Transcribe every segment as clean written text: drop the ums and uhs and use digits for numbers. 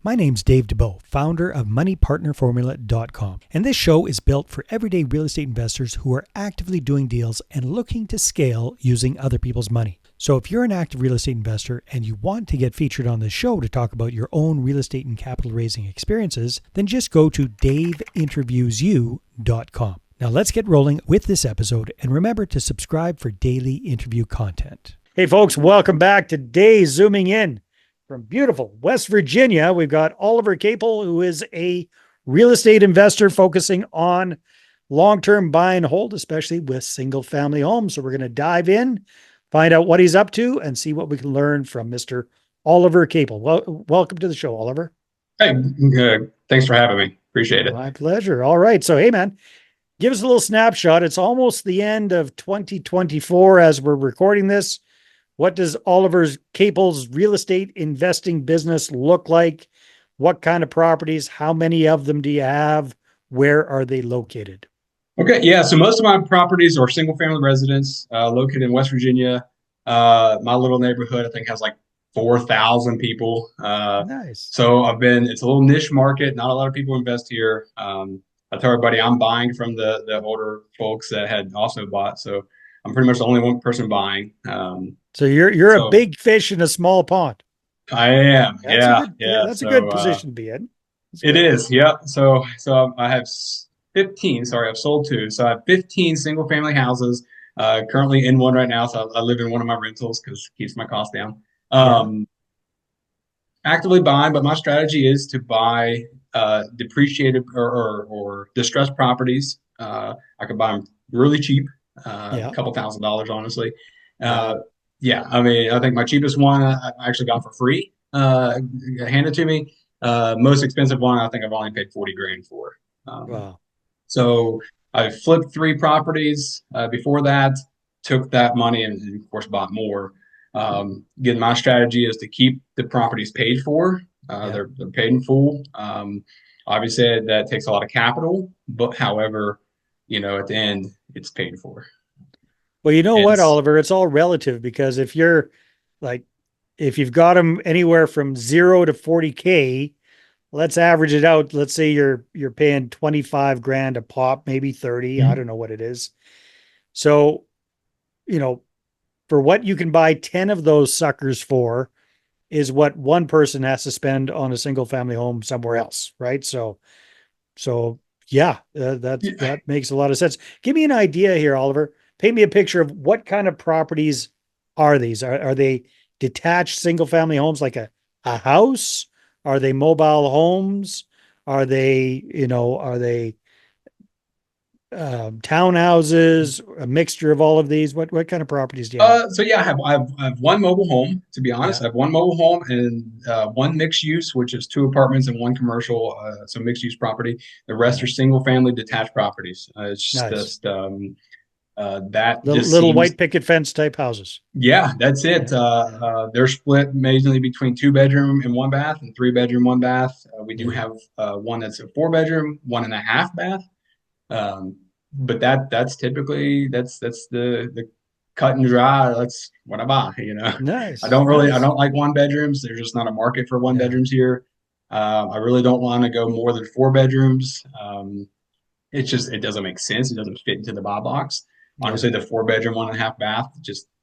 My name's Dave DeBow, founder of MoneyPartnerFormula.com, and this show is built for everyday real estate investors who are actively doing deals and looking to scale using other people's money. So if you're an active real estate investor and you want to get featured on this show to talk about your own real estate and capital raising experiences, then just go to daveinterviewsyou.com. Now let's get rolling with this episode, and remember to subscribe for daily interview content. Hey folks, welcome back. Today, zooming in from beautiful West Virginia, we've got Oliver Caple, who is a real estate investor focusing on long-term buy and hold, especially with single-family homes. So we're going to dive in, find out what he's up to, and see what we can learn from Mr. Oliver Caple. Well, welcome to the show, Oliver. Hey, thanks for having me. Appreciate it. My pleasure. All right. So, hey, man, give us a little snapshot. It's almost the end of 2024 as we're recording this. What does Oliver Caple's real estate investing business look like? What kind of properties? How many of them do you have? Where are they located? Okay, yeah. So most of my properties are single-family residence located in West Virginia. My little neighborhood, I think, has like 4,000 people. Nice. So it's a little niche market. Not a lot of people invest here. I tell everybody I'm buying from the older folks that had also bought. So I'm pretty much the only one person buying. So you're a big fish in a small pond. I am. That's Yeah. a good position to be in. It is. Yeah. So I have 15. Sorry, I've sold two. So I have 15 single family houses. Currently in one right now. So I live in one of my rentals because it keeps my costs down. Actively buying, but my strategy is to buy depreciated or distressed properties. I could buy them really cheap, a couple $1,000s, honestly. Yeah, I mean, I think my cheapest one I actually got for free, handed to me. Most expensive one I think I've only paid 40 grand for. Wow. So I flipped 3 properties before that, took that money and of course bought more. Again, my strategy is to keep the properties paid for. They're paid in full. Obviously that takes a lot of capital, but however, at the end it's paid for. Well, you know what, Oliver, it's all relative, because if you've got them anywhere from 0 to 40K, let's average it out. Let's say you're paying 25 grand a pop, maybe 30. Mm-hmm. I don't know what it is. So, for what you can buy 10 of those suckers for is what one person has to spend on a single family home somewhere else. Right. So yeah, that makes a lot of sense. Give me an idea here, Oliver. Paint me a picture of what kind of properties are these? Are they detached single family homes like a house? Are they mobile homes? Are they townhouses, a mixture of all of these? What kind of properties do you have? So yeah, I have one mobile home, to be honest. I have one mobile home and one mixed use, which is 2 apartments and 1 commercial, so mixed use property. The rest are single family detached properties. It's just that little white picket fence type houses. Yeah, that's it. They're split majorly between 2 bedroom and 1 bath and 3 bedroom, 1 bath. We do have one that's a 4 bedroom, 1.5 bath. But that's typically that's the cut and dry. That's what I buy. Nice. I don't like 1 bedrooms. There's just not a market for 1 bedrooms here. I really don't want to go more than 4 bedrooms. It doesn't make sense. It doesn't fit into the buy box. Honestly, the 4 bedroom, 1.5 bath,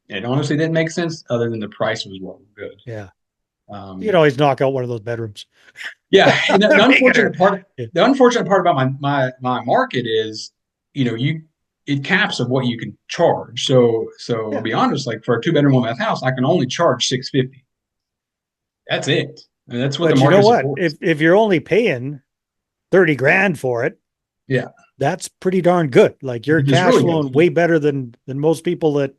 it honestly didn't make sense other than the price was good. Yeah. You could always knock out one of those bedrooms. Yeah. And the unfortunate part about my market is, it caps of what you can charge. So to be honest, like for a 2 bedroom, 1 bath house, I can only charge $650. That's it. I mean, that's what the market supports. If you're only paying 30 grand for it, that's pretty darn good. Like your cash flowing way better than most people that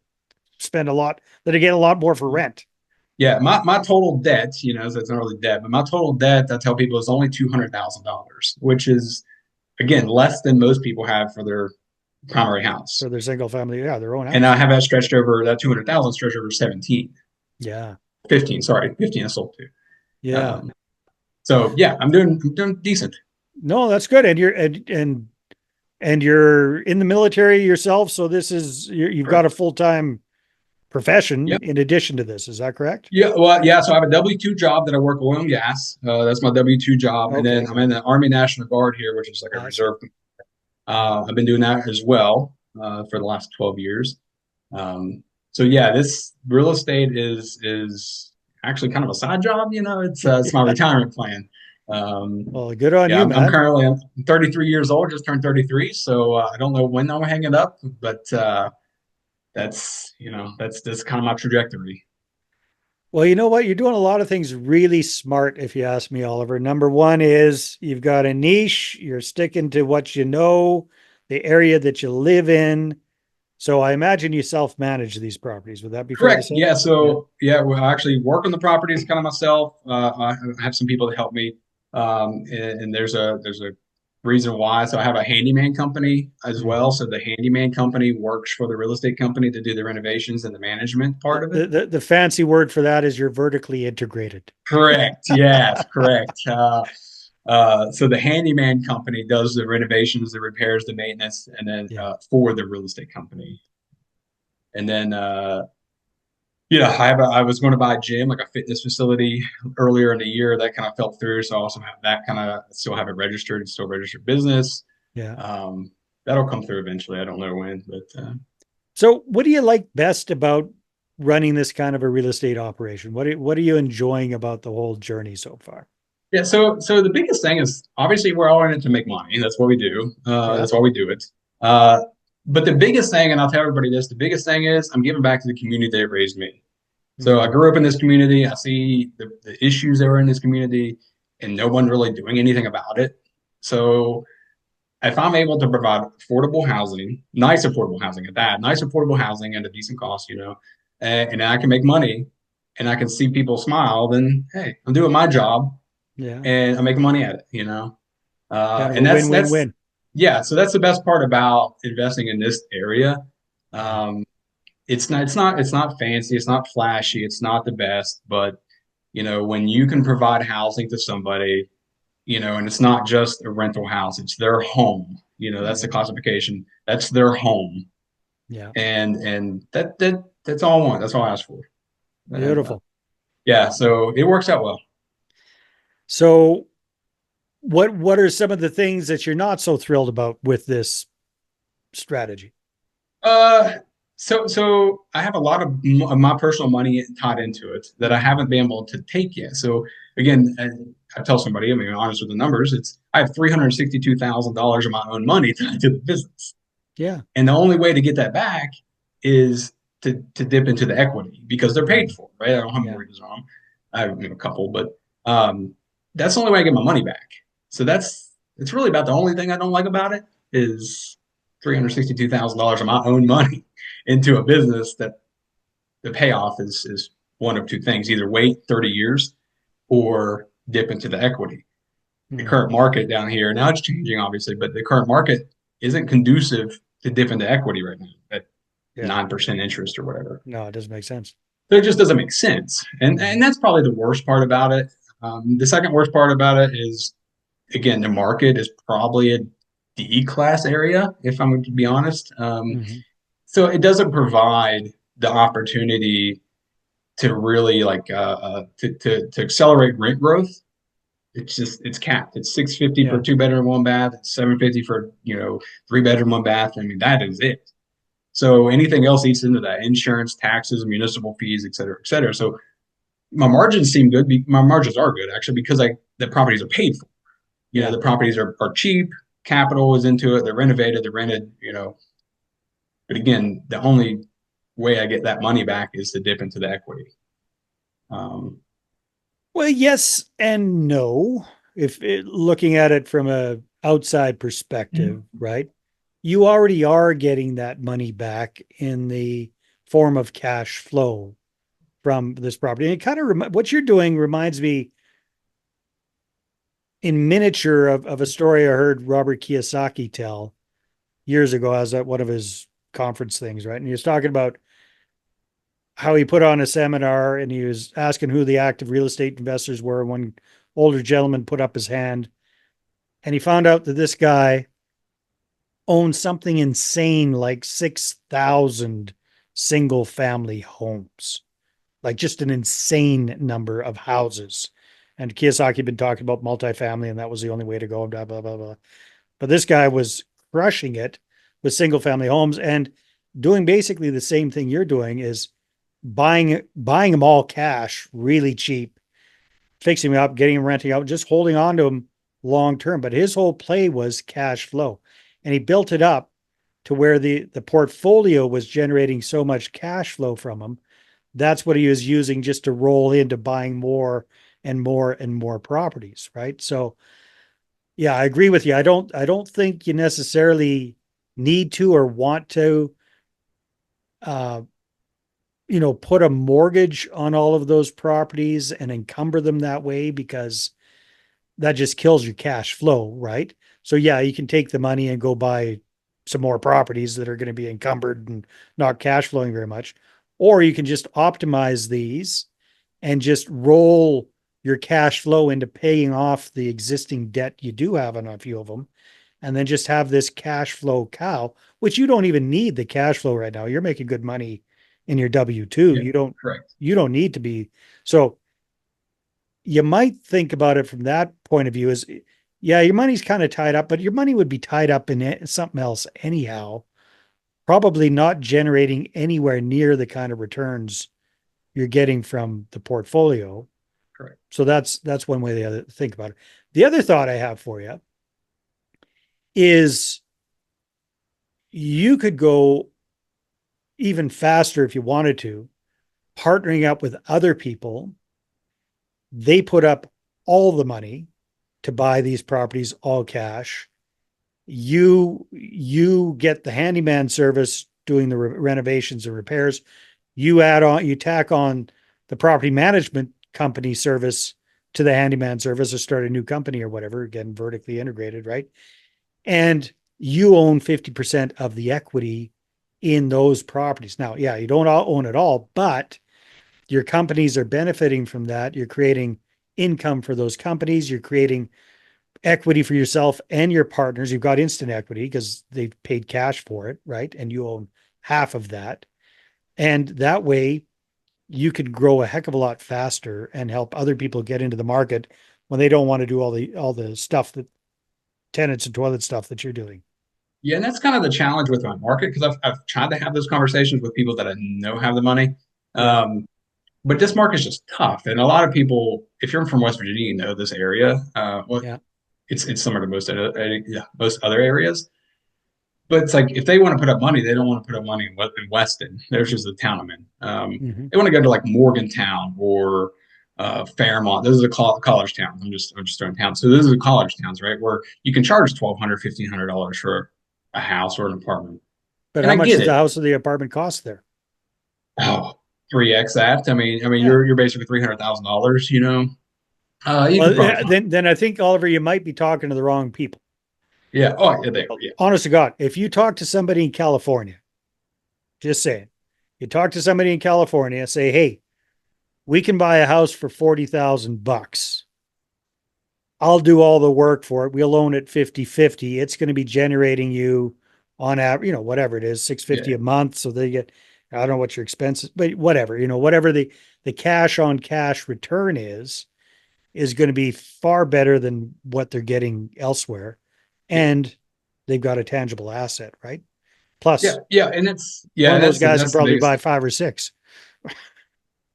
spend a lot, that get a lot more for rent. Yeah, my total debt, so it's not really debt, but my total debt, I tell people, is only $200,000, which is, again, less than most people have for their primary house. For their single family, their own house. And I have that stretched over, that 200,000 stretched over 17. Yeah. 15 I sold 2. Yeah. So yeah, I'm doing decent. No, that's good. And you're in the military yourself. So you've got a full-time profession Yep. in addition to this. Is that correct? Yeah. Well, yeah. So I have a W-2 job that I work oil and gas. That's my W-2 job. And Okay, then I'm in good. the Army National Guard here, which is like a I see. reserve. Yeah. I've been doing that as well for the last 12 years. Um, so yeah, this real estate is actually kind of a side job. It's my retirement plan. Well, good on Yeah, you, I'm man. currently I'm 33 years old, just turned 33. So I don't know when I'm hanging up, but that's kind of my trajectory. Well, you know what? You're doing a lot of things really smart, if you ask me, Oliver. Number one is you've got a niche, you're sticking to what you know, the area that you live in. So I imagine you self-manage these properties. Would that be fair to Correct. say? Yeah. Yeah. So yeah, well, I actually work on the properties kind of myself. I have some people to help me, and there's a reason why. So I have a handyman company as well. Mm-hmm. So the handyman company works for the real estate company to do the renovations and the management part of it. The fancy word for that is you're vertically integrated. Correct. Yes. Correct. So the handyman company does the renovations, the repairs, the maintenance, and then Yeah. for the real estate company. And then I was going to buy a gym, like a fitness facility earlier in the year. That kind of fell through. So I also have that kind of still have it registered, still registered business. Yeah. Um, that'll come through eventually. I don't know when, but So what do you like best about running this kind of a real estate operation? What are you enjoying about the whole journey so far? yeah. So the biggest thing is obviously we're all in it to make money. That's what we do. Yeah. That's why we do it. Uh, but the biggest thing, and I'll tell everybody this, the biggest thing is I'm giving back to the community that raised me. So I Mm. grew up in this community. I see the issues that were in this community, and no one really doing anything about it. So if I'm able to provide affordable housing, nice affordable housing at that, nice affordable housing at a decent cost, and I can make money and I can see people smile, then hey, I'm doing my job Yeah. and I'm making money at it. Kind of a And that's win-win-win. yeah. So that's the best part about investing in this area. Yeah. Um, it's not fancy, it's not flashy, it's not the best, but when you can provide housing to somebody, and it's not just a rental house, it's their home. That's the Mhm. classification. That's their home. Yeah. And that's all I want. That's all I ask for. And Beautiful. yeah, so it works out well. So what are some of the things that you're not so thrilled about with this strategy? Uh, so I have a lot of my personal money tied into it that I Mm-hmm. haven't been able to take yet. So again, I tell somebody, I mean, honest with the numbers, I have $362,000 of my own money tied to the business, Yeah. and the only way to get that back is to dip into the equity because they're paid Mm. for, right? I don't have Yeah. mortgages on them. I have a couple, but that's the only way I get my money back. So it's really about the only thing I don't like about it is $362,000 of my own money into a business that the payoff is one of two things: either wait 30 years or dip into the equity. The Mm. current market down here now it's changing, obviously, but the current market isn't conducive to dip into equity right now at Yeah. 9% interest or whatever. No, it doesn't make sense. So it just doesn't make sense, and Mhm. that's probably the worst part about it. The second worst part about it is again the market is probably a D class area, if I'm going to be honest. Mhm. So it doesn't provide the opportunity to really like to accelerate rent growth. It's capped. It's 650 for Yeah. 2 bedroom, one bath. It's 750 for 3 bedroom, one bath. I mean that is it. So anything else eats into that: insurance, taxes, municipal fees, et cetera, et cetera. So my margins seem good. My margins are good actually because the properties are paid for. Yeah. The properties are cheap. Capital is into it. They're renovated. They're rented. But again, the only way I get that money back is to dip into the equity. Um, Well, yes and no. Looking at it from a outside perspective, right? You already are getting that money back in the form of cash flow from this property. And it kind of what you're doing reminds me in miniature of a story I heard Robert Kiyosaki tell years ago. I was at one of his conference things, right? And he was talking about how he put on a seminar and he was asking who the active real estate investors were. One older gentleman put up his hand and he found out that this guy owned something insane like 6,000 single family homes, like just an insane number of houses. And Kiyosaki had been talking about multifamily, and that was the only way to go, blah, blah, blah, blah. But this guy was crushing it with single family homes and doing basically the same thing you're doing, is buying them all cash, really cheap, fixing them up, getting them renting out, just holding on to them long term. But his whole play was cash flow. And he built it up to where the portfolio was generating so much cash flow from him. That's what he was using just to roll into buying more and more and more properties, right? So yeah, I agree with you. I don't think you necessarily need to or want to uh put a mortgage on all of those properties and encumber them that way, because that just kills your cash flow, right? So yeah, you can take the money and go buy some more properties that are going to be encumbered and not cash flowing very much. Or you can just optimize these and just roll your cash flow into paying off the existing debt you do have on a few of them. And then just have this cash flow cow, which you don't even need the cash flow right now. You're making good money in your W-2. Yeah, You don't, correct. you don't need to be. So you might think about it from that point of view, is yeah, your money's kind of tied up, but your money would be tied up in something else anyhow, probably not generating anywhere near the kind of returns you're getting from the portfolio. Correct. So that's one way to think about it. The other thought I have for you is you could go even faster if you wanted to, partnering up with other people. They put up all the money to buy these properties all cash. You get the handyman service doing the renovations and repairs. You tack on the property management company service to the handyman service, or start a new company or whatever, again, vertically integrated, right? And you own 50% of the equity in those properties. Now, yeah, you don't own it all, but your companies are benefiting from that. You're creating income for those companies. You're creating equity for yourself and your partners. You've got instant equity because they've paid cash for it, right? And you own half of that. And that way you could grow a heck of a lot faster and help other people get into the market when they don't want to do all the stuff, that tenants and toilet stuff that you're doing. Yeah, and that's kind of the challenge with my market, because I've tried to have those conversations with people that I know have the money. Yeah. But this market's just tough. And a lot of people, if you're from West Virginia, you know this area. Well, Yeah. it's similar to yeah, most other areas. But it's like if they want to put up money, they don't want to put up money in Weston. There's just the town I'm in. Mm-hmm. They want to go to like Morgantown or Fairmont. Those are the college towns. I'm just throwing towns. So those are the college towns, right? Where you can charge $1,200, $1,500 for a house or an apartment. But And how I much get does the it. house or the apartment cost there? Oh, 3x that. I mean, Yeah. you're basically $300,000. You could Well, probably find. then I think, Oliver, you might be talking to the wrong people. Yeah. Oh, yeah, they are. Yeah. Honest to God, if you talk to somebody in California, just saying, you talk to somebody in California, say, hey, we can buy a house for $40,000. I'll do all the work for it. We'll own it 50-50. It's going to be generating you on average, whatever it is, $650 Yeah. a month. So they get, I don't know what your expenses, but whatever, whatever the cash on cash return is going to be far better than what they're getting elsewhere. Yeah. And they've got a tangible asset, right? Yeah. Plus, Yeah. And it's, one yeah, of those guys can that's the probably biggest buy thing. five or six.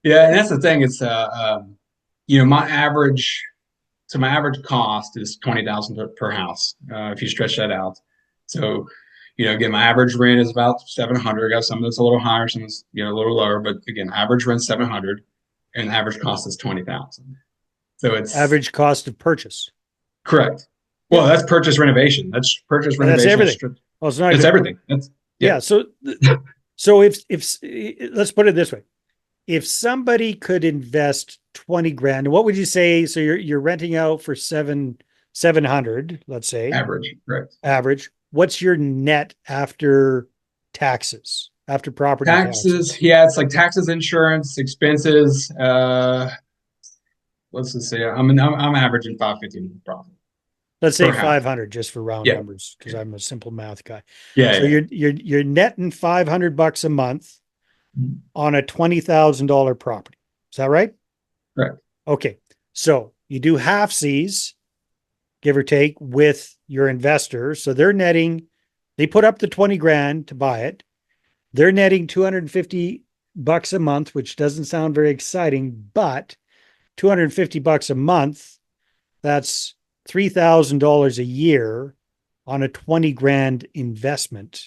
Yeah. And that's the thing. It's, my average, so my average cost is 20,000 per house. If you stretch that out. So, again, my average rent is about 700. I got some that's a little higher, some that's, a little lower, but again, average rent 700 and average cost is 20,000. So it's Average cost of purchase. correct. Well, Yeah. that's purchase renovation. That's purchase And that's renovation. everything. Well, it's not That's even, everything. That's yeah. yeah. So if let's put it this way, if somebody could invest 20 grand, what would you say? So you're renting out for 700, let's say, Average, correct. average. What's your net after taxes, after property Taxes, taxes? yeah, it's like taxes, insurance, expenses. Let's just say I'm averaging 550 profit Let's say per house. 500 just for round Yeah, numbers, because I'm a simple math guy. yeah, So yeah, you're netting $500 a month. on a $20,000 property. Is that right? Correct. Okay. So you do half C's, give or take, with your investor. So they're netting, they put up the 20 grand to buy it. They're netting 250 bucks a month, which doesn't sound very exciting, but 250 bucks a month, that's $3,000 a year on a 20 grand investment.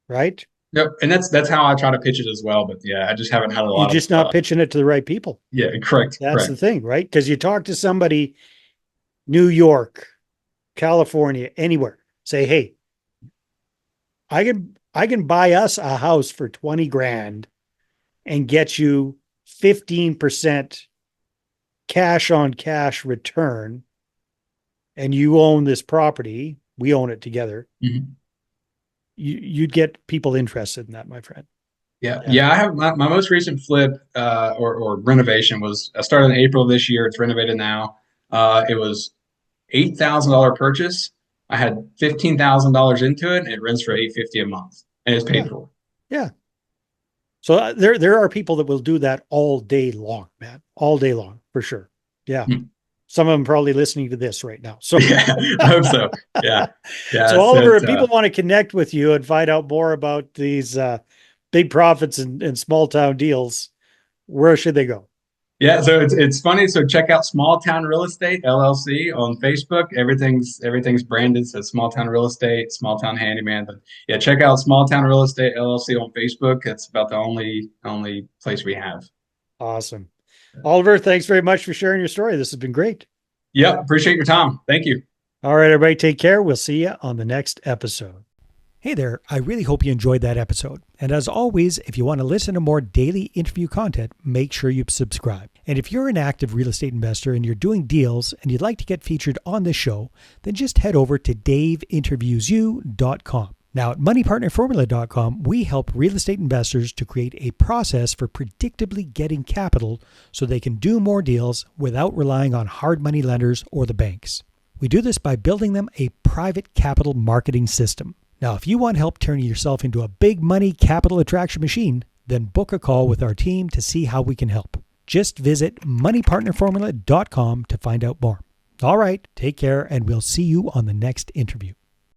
Right? Yep. And that's how I try to pitch it as well. But yeah, I just haven't had a You're lot of just not pitching it to the right people. yeah, correct. That's the Correct. thing, right? Because you talk to somebody, New York, California, anywhere, say, hey, I can buy us a house for 20 grand and get you 15% cash on cash return, and you own this property, we own it together. Mm-hmm. You'd get people interested in that, my friend. Yeah. I have my most recent flip or renovation was I started in April of this year. It's renovated now. It was $8,000 purchase. I had $15,000 into it. And it rents for $850 a month, and it's paid Yeah. for. Yeah. So there are people that will do that all day long, man, all day long for sure. Yeah. Hmm. Some of them probably listening to this right now. So yeah, I hope so. Yeah. So Oliver, if people want to connect with you and find out more about these big profits and small town deals, where should they go? Yeah, so it's funny. So check out Small Town Real Estate LLC on Facebook. Everything's branded. So Small Town Real Estate, Small Town Handyman. But yeah, check out Small Town Real Estate LLC on Facebook. It's about the only place we have. Awesome. Oliver, thanks very much for sharing your story. This has been great. Yep, appreciate your time. Thank you. All right, everybody, take care. We'll see you on the next episode. Hey there, I really hope you enjoyed that episode. And as always, if you want to listen to more daily interview content, make sure you subscribe. And if you're an active real estate investor and you're doing deals and you'd like to get featured on this show, then just head over to daveinterviewsyou.com. Now at moneypartnerformula.com, we help real estate investors to create a process for predictably getting capital so they can do more deals without relying on hard money lenders or the banks. We do this by building them a private capital marketing system. Now, if you want help turning yourself into a big money capital attraction machine, then book a call with our team to see how we can help. Just visit moneypartnerformula.com to find out more. All right, take care, and we'll see you on the next interview.